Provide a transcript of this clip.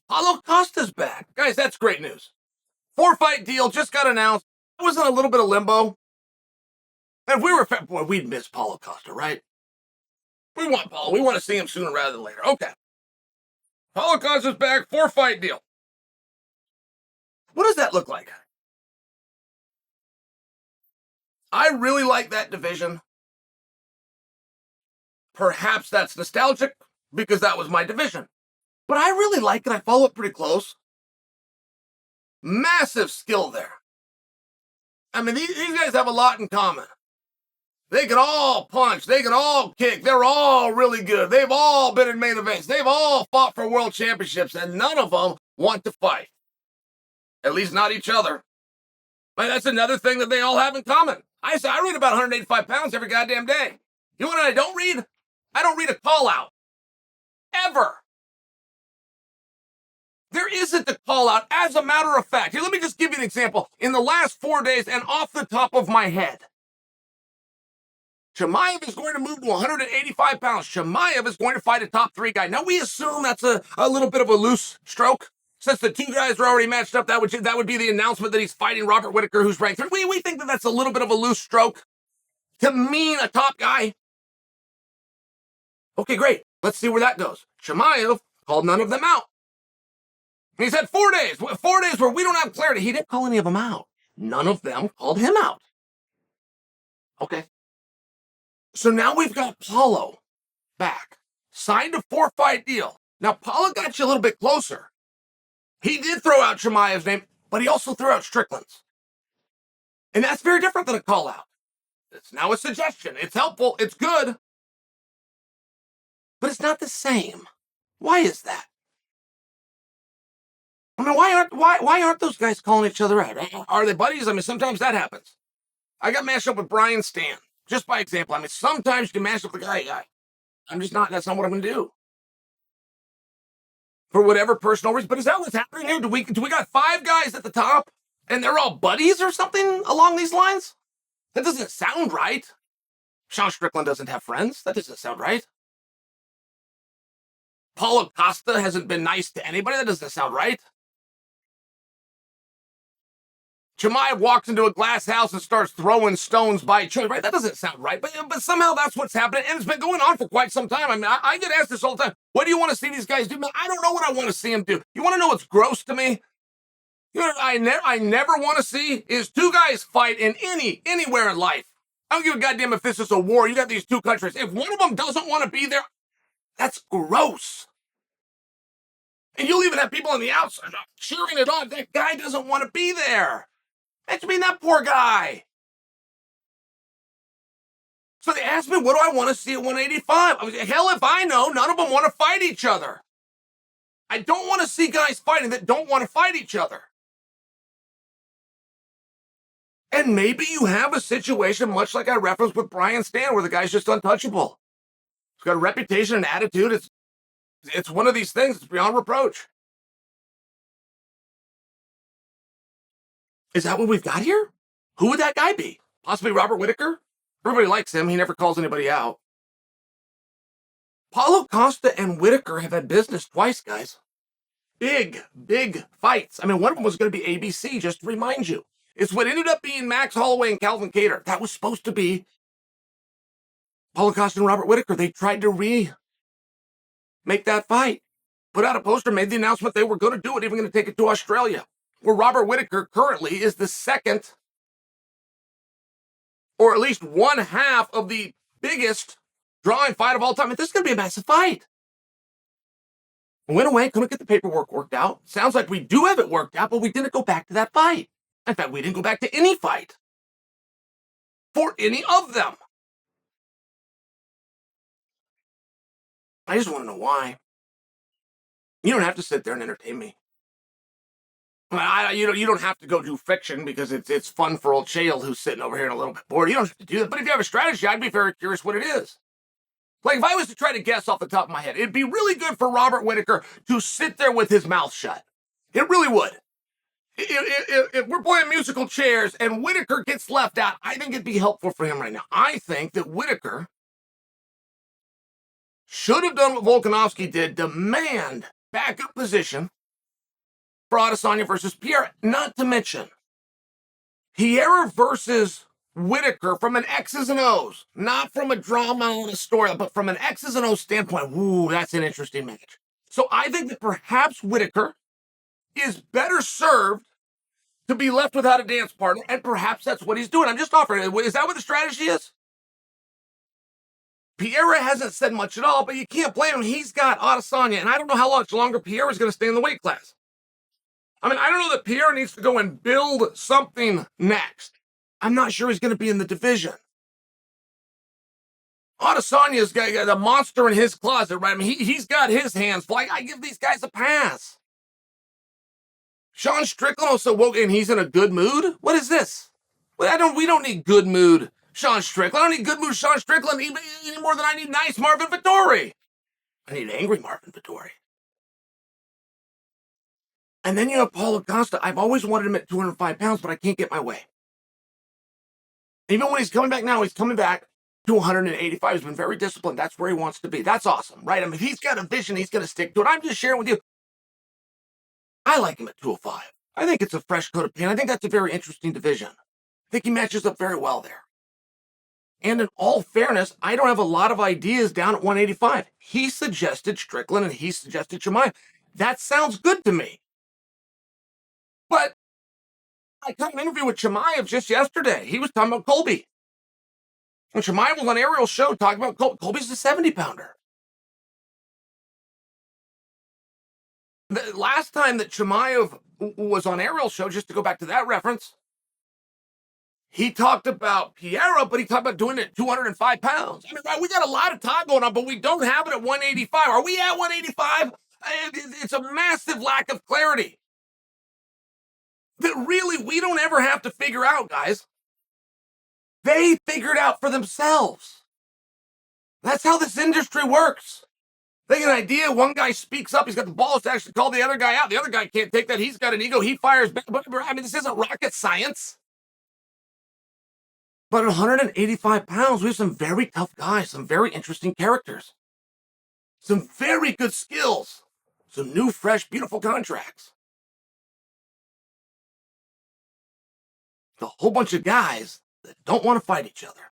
Paulo Costa's back. Guys, that's great news. 4-fight deal just got announced. I was in a little bit of limbo. And if we were, boy, we'd miss Paulo Costa, right? We want Paulo. We want to see him sooner rather than later. Okay. Paulo Costa's back. 4-fight deal. What does that look like? I really like that division. Perhaps that's nostalgic because that was my division. But I really like it. I follow it pretty close. Massive skill there. I mean, these guys have a lot in common. They can all punch. They can all kick. They're all really good. They've all been in main events. They've all fought for world championships, and none of them want to fight. At least not each other. Like, that's another thing that they all have in common. I read about 185 pounds every goddamn day. You know what I don't read? I don't read a call out. Ever. There isn't a call out. As a matter of fact, here, let me just give you an example. In the last 4 days, and off the top of my head, Chimaev is going to move to 185 pounds. Chimaev is going to fight a top 3 guy. Now, we assume that's a little bit of a loose stroke. Since the 2 guys are already matched up, that would be the announcement that he's fighting Robert Whittaker, who's ranked 3. We think that that's a little bit of a loose stroke to mean a top guy. Okay, great. Let's see where that goes. Chimaev called none of them out. He said 4 days. 4 days where we don't have clarity. He didn't call any of them out. None of them called him out. Okay. So now we've got Paulo back. Signed a 4-fight deal. Now, Paulo got you a little bit closer. He did throw out Chimaev's name, but he also threw out Strickland's. And that's very different than a call-out. It's now a suggestion. It's helpful. It's good. But it's not the same. Why is that? I mean, why aren't those guys calling each other out? Are they buddies? I mean, sometimes that happens. I got mashed up with Brian Stan, just by example. I mean, sometimes you can mash up the guy. I'm just not, that's not what I'm going to do. For whatever personal reason. But is that what's happening here? Do we got 5 guys at the top, and they're all buddies or something along these lines? That doesn't sound right. Sean Strickland doesn't have friends. That doesn't sound right. Paulo Costa hasn't been nice to anybody. That doesn't sound right. Chimaev walks into a glass house and starts throwing stones by choice, right? That doesn't sound right, but somehow that's what's happening, and it's been going on for quite some time. I mean, I get asked this all the time. What do you want to see these guys do? Man, I don't know what I want to see them do. You want to know what's gross to me? You know, I never want to see is 2 guys fight in anywhere in life. I don't give a goddamn if this is a war. You got these 2 countries. If one of them doesn't want to be there, that's gross. And you'll even have people on the outside cheering it on. That guy doesn't want to be there. That's mean that poor guy. So they asked me, what do I want to see at 185? I was, hell if I know, none of them want to fight each other. I don't want to see guys fighting that don't want to fight each other. And maybe you have a situation much like I referenced with Brian Stan, where the guy's just untouchable. He's got a reputation and attitude. It's one of these things. It's beyond reproach. Is that what we've got here? Who would that guy be? Possibly Robert Whittaker? Everybody likes him. He never calls anybody out. Paulo Costa and Whittaker have had business twice, guys. Big fights. I mean, one of them was going to be ABC, just to remind you. It's what ended up being Max Holloway and Calvin Kattar. That was supposed to be Paulo Costa and Robert Whittaker. They tried to remake that fight. Put out a poster, made the announcement they were going to do it, even going to take it to Australia, where Robert Whittaker currently is the second, or at least 1/2 of the biggest drawing fight of all time. And this is going to be a massive fight. Went away, couldn't get the paperwork worked out. Sounds like we do have it worked out, but we didn't go back to that fight. In fact, we didn't go back to any fight for any of them. I just want to know why. You don't have to sit there and entertain me. You don't have to go do fiction because it's fun for old Chael, who's sitting over here and a little bit bored. You don't have to do that. But if you have a strategy, I'd be very curious what it is. Like, if I was to try to guess off the top of my head, it'd be really good for Robert Whittaker to sit there with his mouth shut. It really would. If we're playing musical chairs and Whittaker gets left out, I think it'd be helpful for him right now. I think that Whittaker should have done what Volkanovski did, demand backup position for Adesanya versus Pierre. Not to mention, Pierre versus Whitaker from an X's and O's, not from a drama and a story, but from an X's and O's standpoint. Ooh, that's an interesting match. So I think that perhaps Whitaker is better served to be left without a dance partner, and perhaps that's what he's doing. I'm just offering it. Is that what the strategy is? Pierre hasn't said much at all, but you can't blame him. He's got Adesanya, and I don't know how much longer Pierre is going to stay in the weight class. I mean, I don't know that Pierre needs to go and build something next. I'm not sure he's going to be in the division. Adesanya's got a monster in his closet, right? I mean, he's got his hands full. I give these guys a pass. Sean Strickland also woke in. He's in a good mood. What is this? Well, we don't need good mood Sean Strickland. I don't need good mood Sean Strickland any more than I need nice Marvin Vettori. I need angry Marvin Vettori. And then you have Paulo Costa. I've always wanted him at 205 pounds, but I can't get my way. Even when he's coming back now, he's coming back to 185. He's been very disciplined. That's where he wants to be. That's awesome, right? I mean, if he's got a vision, he's going to stick to it. I'm just sharing with you. I like him at 205. I think it's a fresh coat of paint. I think that's a very interesting division. I think he matches up very well there. And in all fairness, I don't have a lot of ideas down at 185. He suggested Strickland and he suggested Chimaev. That sounds good to me. But I got an interview with Chimaev just yesterday. He was talking about Colby. And Chimaev was on Ariel's show talking about Colby. Colby's a 70-pounder. The last time that Chimaev was on Ariel's show, just to go back to that reference, he talked about Pierre, but he talked about doing it at 205 pounds. I mean, right, we got a lot of talk going on, but we don't have it at 185. Are we at 185? It's a massive lack of clarity that really we don't ever have to figure out, guys. They figure it out for themselves. That's how this industry works. They get an idea. One guy speaks up. He's got the balls to actually call the other guy out. The other guy can't take that. He's got an ego. He fires back. I mean, this isn't rocket science. But at 185 pounds, we have some very tough guys, some very interesting characters, some very good skills, some new, fresh, beautiful contracts. A whole bunch of guys that don't want to fight each other.